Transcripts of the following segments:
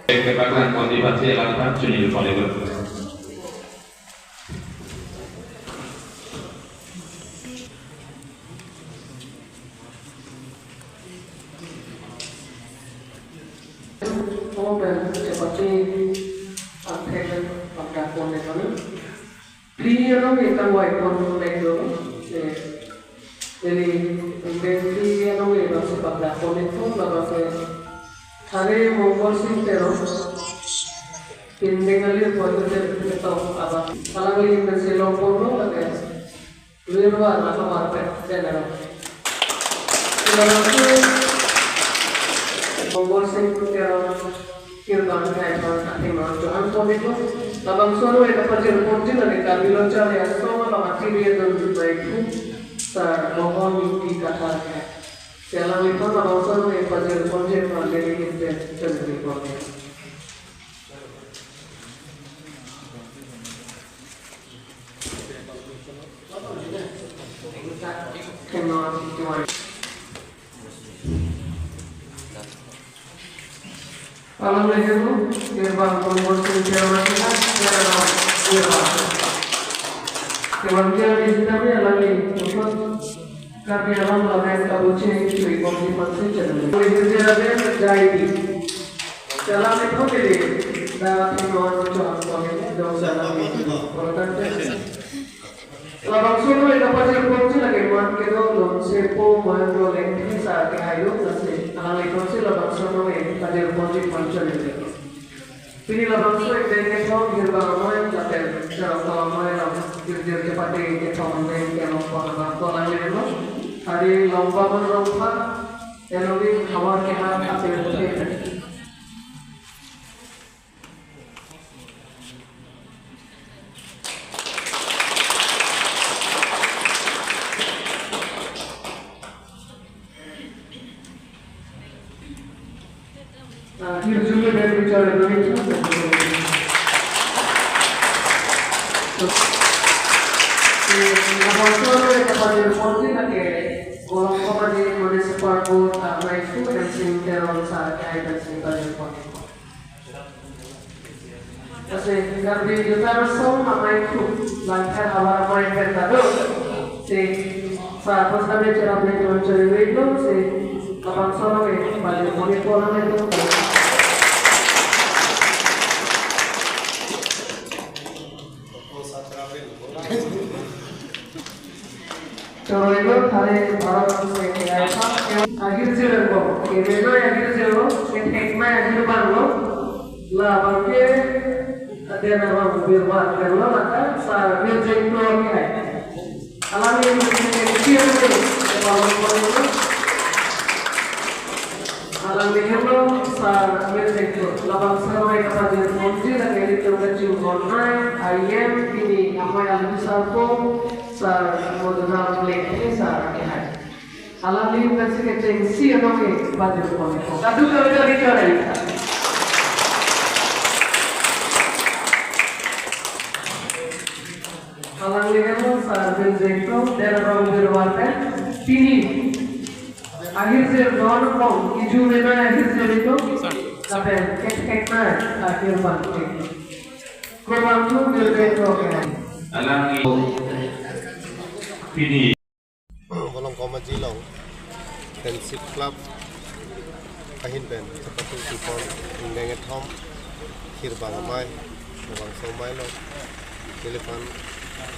Kebakaran motivasi lapan Junil Volleyball. Dan seperti antrean pada koneksi ini orang yang wajib koneksi jadi invensi yang masih pada koneksi lalu hari mongol sih terus Pindengalir politik itu apa? Kalau ini masih lompong loh, kan? Luar atau market general. Kalau itu mongol sih terus Hirbang Amei Johan politik, labang suara itu pasti berfungsi dari kabilan cahaya semua mati dia dan baikku sar mohon di kata Jalan itu labang suara itu pasti berfungsi dari kita sendiri politik. Kalau begitu, Hirbang Aji kemudian di sini lagi untuk kami dalam lain kabuci itu konfirmasi channel. Kemudian terjadi dalam itu jadi dalam himbauan ucapan kami dalam protokol. Labang suno itu pasti berfungsi lagi buat kita belum sepo mahu lagi saat kehayu nasi. Kalau itu sih labang suno itu pasti berfungsi function itu. Pilih labang suno itu dengan kaum Hirbang Amei jadi cara kaum Amei lalu dirjir cepat di kaum Amei yang lomba lagi itu hari lomba berlomba yang lebih awal kehat hasil berfungsi. Akhir juga dari bicara Indonesia. Kalau soal dapat direporti lagi, Volongkom Aji Municipal Board itu dan sinteron saat kaitan sinteron reporti. Kasi karbi juta so Amei itu langkah awal main bertadu. Si saat pas kami cara mencari itu si labang soal itu pada monitor itu. Kalau itu hari orang saya akhir jalan kok, ini akhir jalan, ini akhir bangun, lah bangke ada nama berbuat kerana maka saya berjaya keluarga. Alami ini kalau itu, alami itu saya berjaya. Labang saya kepada kunci dan ini terkecil online, IM ini Amei Alhamdulillah sa modal lek sa kehai alami kasi keceng si ano ke baju kami kadu kali kali alami itu sa benjeko dan orang berwarna ini akhir non kong iju memang akhir itu tapi kek akhir banget kurang tu berbeda kan alami Pini Volongkom Aji long Friendship Club kahin ben seperti kupon dengan Tom Hirbang Amei Labang Somai long telepon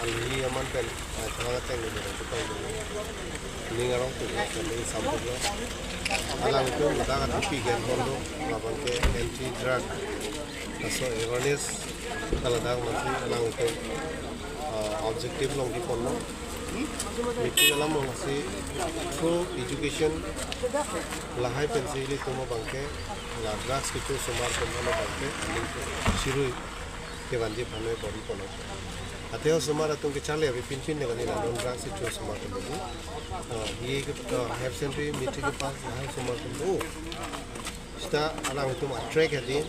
alhi aman ben sangat tinggi dari kita ini ngarong tu jadi sambut lo alang itu mudah kan pikiran hondo labang ke anti drug so awareness kalau dah masih alang itu objektif long di kono meeting alam masih pro education lahai pensili tumo bangke la drugs kitu sumar tumo bangke shiru ke banji phane body kono ateo sumar atung ke chale abi pin ne gani la non drugs kitu sumar tumo ye ke have century meeting ke pas lahai sumar tumo sta alam itu track hadi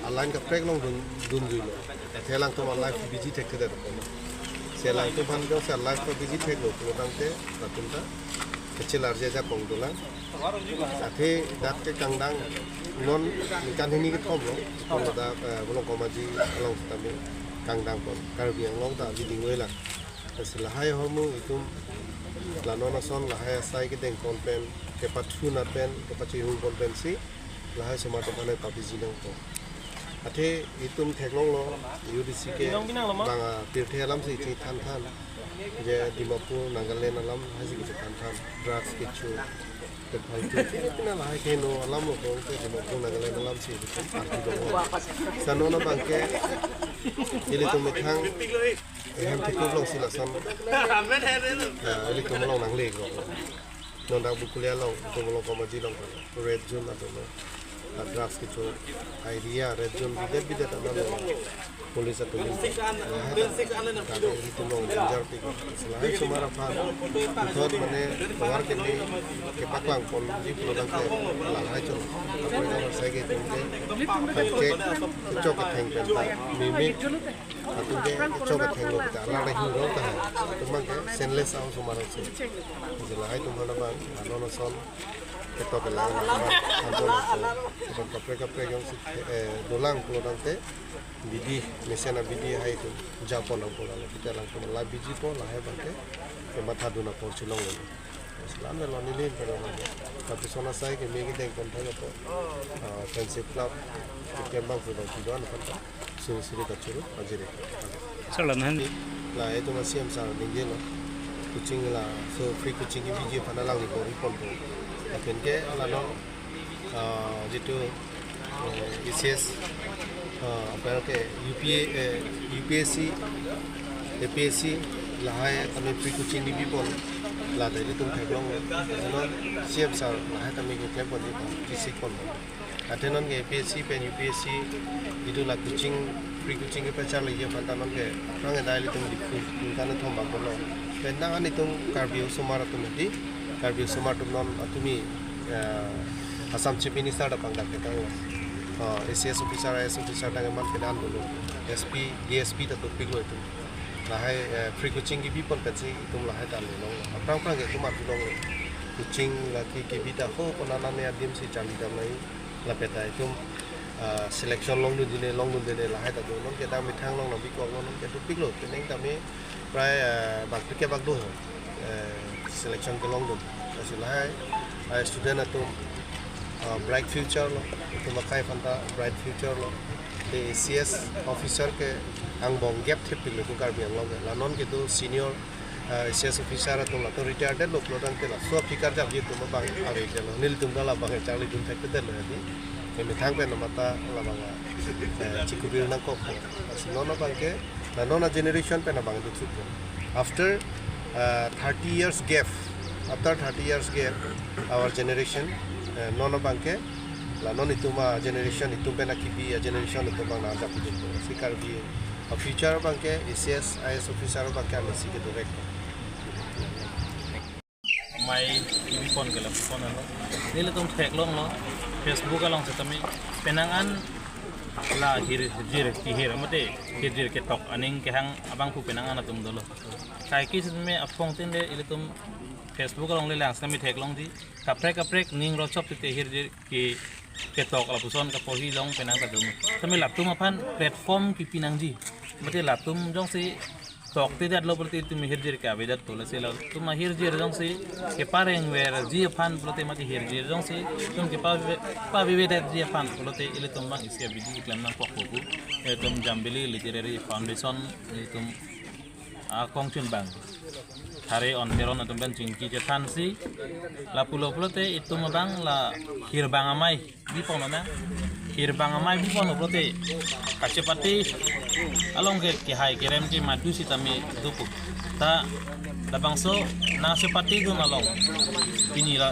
align ka track long dun duilo telang tumo life busy tek ke Saya itu pan jauh saya live ko busy tek lo, kurang te, natunta kecil arja ja kong dolang. Ate dat ke kangdang non kan ini ke thom lo kalau da Volongkom Aji long tami kangdang pon karbiang long ta biding wela sila hai homu itu la nona son la hai sai ke deng konpen ke pathu na pen ke pachi hu konpen si la hai sema to pane tapi jinang to ate itum theklong lo UDC ke banga tirthe alam si chi than than je Dimapur Nagaland alam haji ke than than drugs ke chu ke phaltu tina la hai ke no alam lo ko ke Dimapur Nagaland alam si ke party do sanona bangke ili tum thang em thì cũng long xí là xong, lấy tụi long nắng lệ rồi, non đang bục lea long, tụi Volongkom Aji long, red zone là tụi nó, drugs cái chỗ, idea red zone bị dead là nó, police tụi mình, cái tụi long danger thì, selain semua apa, itu mana keluar ke ni, ke paklang pon, jadi pulau đang ke, lalai chỗ, apa yang orang saya gitu, ke, cocok ke tank pentai, mimik. Atau ke coba tengok kita, lah lagi orang tahu, cuma ke senless awak semua orang sih. Jelah itu mana bang, nono son, kita ke lang, antara itu, kapre yang si dolang pulau dangte, bidi, mesin bidi hai itu, Jepun lang pulau, kita lang pulau, lah biji pun lah hai bangke, kemat haduna pun cilong ni. Selama lo nilai pada orang, tapi sona saya ke megi deng kontak apa, friendship club, kita bang pulau tujuan apa. Sudah kacau, aja deh. Selain lah itu masih am sar tinggi lah. Kucing lah, so free kucing ini biji pada lang ni bori pon tu. Tapi ke lalu jitu ICS apa ke UPSC, APSC lah hai kami free kucing ini pon. Lah dari itu tergolong, lalu siap sar lah kami kita pon di fisik pon. Ada non ke APSC pen UPSC itu lah kucing free kucing ke pacar lagi yang pantanon ke orang yang dah itu di kana thom bang kono pendangan itu karbio sumar tu nanti karbio sumar tu non atumi Assam Chief Minister dapat dak kita ACS officer dengan man penan dulu SP DSP tu piglo itu lah hai free kucing ki pon petsi itu lah hai tan long aprang ke tu mat long kucing lagi ke bida ho ponana ne adim si jam dam lai la peta itu selection long dune lah hai ta do long ke ta mi thang long bi ko long ke tu pik lo teneng ta me prai bak ke bak do selection ke long dun asila hai student atu bright future lo itu makai fanta bright future lo the CS officer ke ang bong gap thip pik lo tu kar biang long la non ke tu senior CS officer atu la to retired lo plodan ke la so fikar jab ye tu ma bang ave ke lo nil tum la bang charli dun thak te lo di kami thang pe namata la banga cikubir nang kok asinono bangke la nona generation pe na bang du chuk after 30 years gap our generation nona bangke la non itu ma generation itu pe na kibi generation itu bang na jap du sikar bi future bangke ICS IS officer bangke ani sike direct mai TV pon ke lapon lo nila tum tek long lo Facebook along sa tami penangan la hir mate hir ke tok aning ke hang abang ku penangan atum dolo kai ki me apong tinde ilitum Facebook along le lang sa mi tek long di kaprek ning ro chop te hir ke tok la puson ka pohi long penang ta dum tami laptum apan platform ki pinang di mate laptum jong si tok te dat lo berarti tu hirjir ka vedat to la sela tu ma hirjir jong si ke pareng wer ji fan prote mati hirjir jong si tum ke pa vedat ji fan prote ile tum bang isia bidi iklan nang pok ku tum jambeli literary foundation tum kongchun bang thare on teron tum ban chingki je than si la pulo prote itu bang la Hirbang Amei di pon na Hirbang Amei di pon prote kacepati along ke hai kerem ki madu si tami dupu ta da bangso na sepati do nalong ini la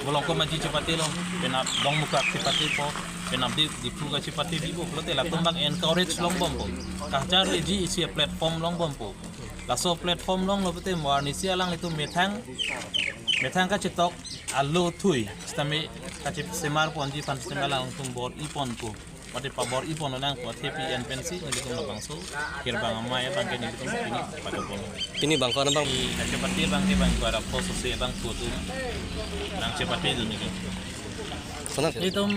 Volongkom Aji cepati lo penap dong muka cepati po penap di puga cepati di po lote la tumbang encourage long bompo kahjar ji isi platform long bompo la so platform long lo pete warni si alang itu metang ka cetok allo thui stami ka cep semar pon ji fan semalang tumbor ipon po mati pabor ipon nang buat TPN pensi nilitum na bangso Hirbang Amei bangke nilitum ini pada pon Ini bang kau bang. seperti bangke bang kuara poso se bang tutu nang seperti itu nih Sana. nilitum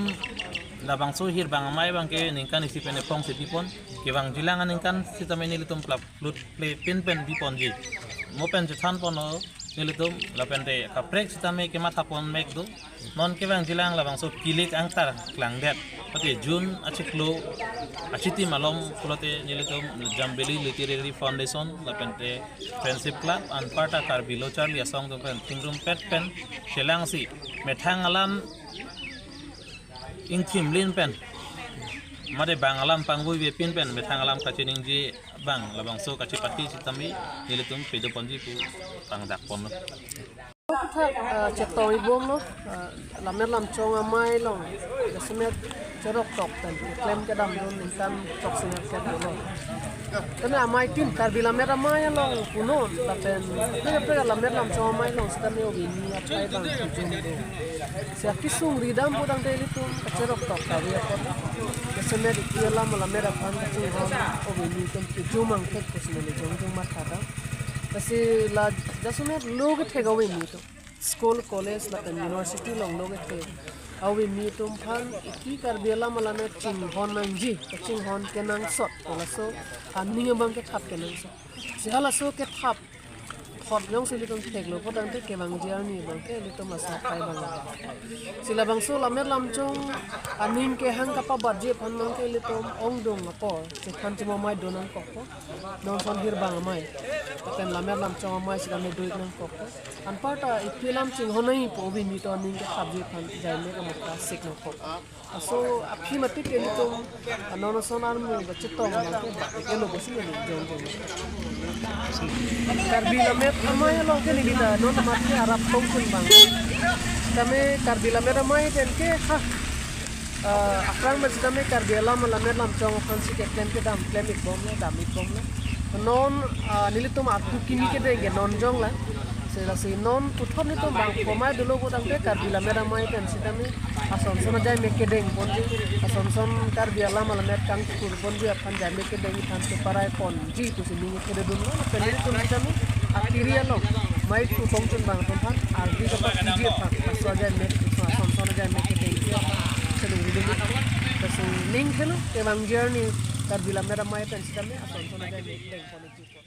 na bangso Hirbang Amei bangke ningkan isi pene pong setipon ke bang jilangan ningkan sitame nilitum play pen di pon ji mo pen jetan pono nilitum lapen te kaprek sitame ke mata pon mek do non ke bang jilang la bangso kilik angtar klang det pati jun achiklo achiti malom kulote nilitum jambeli literary foundation lapente friendship club an parta karbilo charli asong to pen tingrum pet pen selang si methang alam ingthim lin pen made bang alam pangui be pin pen methang alam kachining ji bang labang so kachi pati sitami nilitum pedo ponji pu pangdak pon Cetong ibom lo, lamer lam chong amai long, semet cerok tok dan klaim ke dam don intan tok singa ke lo. Kena amai tin karbi lamer amai long punon, lapen pega lamer lam chong amai long sedami obini apai bang tujun do. Sia kisung ridam budang deli tu cerok tok karbi apa. Semet dia lamer apan kacung obini tum tujumang tek kusmeli jong matada. Kasi la jasumet log thega we mi to school college la university long log the awi mi tum phan ki kar bela malane ching hon nang ji ching hon kenang sot la so ani bang ke thap kenang so sihala so ke thap khot yong sili tum theglo podang te ke bang jiar ni bang ke litum asa pai bang sila bang so lamer lam chong anin ke hang kapa badje phan nang ke litum ong dong apor se khan chimo mai donang ko non son Hirbang Amei kan lamer lam chong amai sila me doik nang ko an parta ipilam ching honai po bi mi to ning ke sabje phan jai me ka mata sik no ko so aphi mati ke litum anono sonar mu bachit to ma ke lo bosi ni jong jong karbi lamer amai lo ke ni bita non mati arab tong kun bang kami karbi lamer amai den ke ha akrang mas kami karbi lamer lam chong phan sik ke ken ke dam klemik bom la damit bom la non nilitum aku kini ke denge non jong la sela si non puthon ni to bang komai dulu budang ke karbi lamer amai ten sitami ason son jai me ke deng pon ason son karbi lamer kang kur pon bi apan jai me ke deng tan ke parai pon ji tu si ningi ke de dun la pe nilitum sitami akhiria lo mai tu tongchun bang ton phan arbi ka pa ji phan aso jai me ason son jai me ke deng selu ridum kasi ning khelo ke bang journey karbi lamer amai ten sitami ason son jai me ke deng pon ji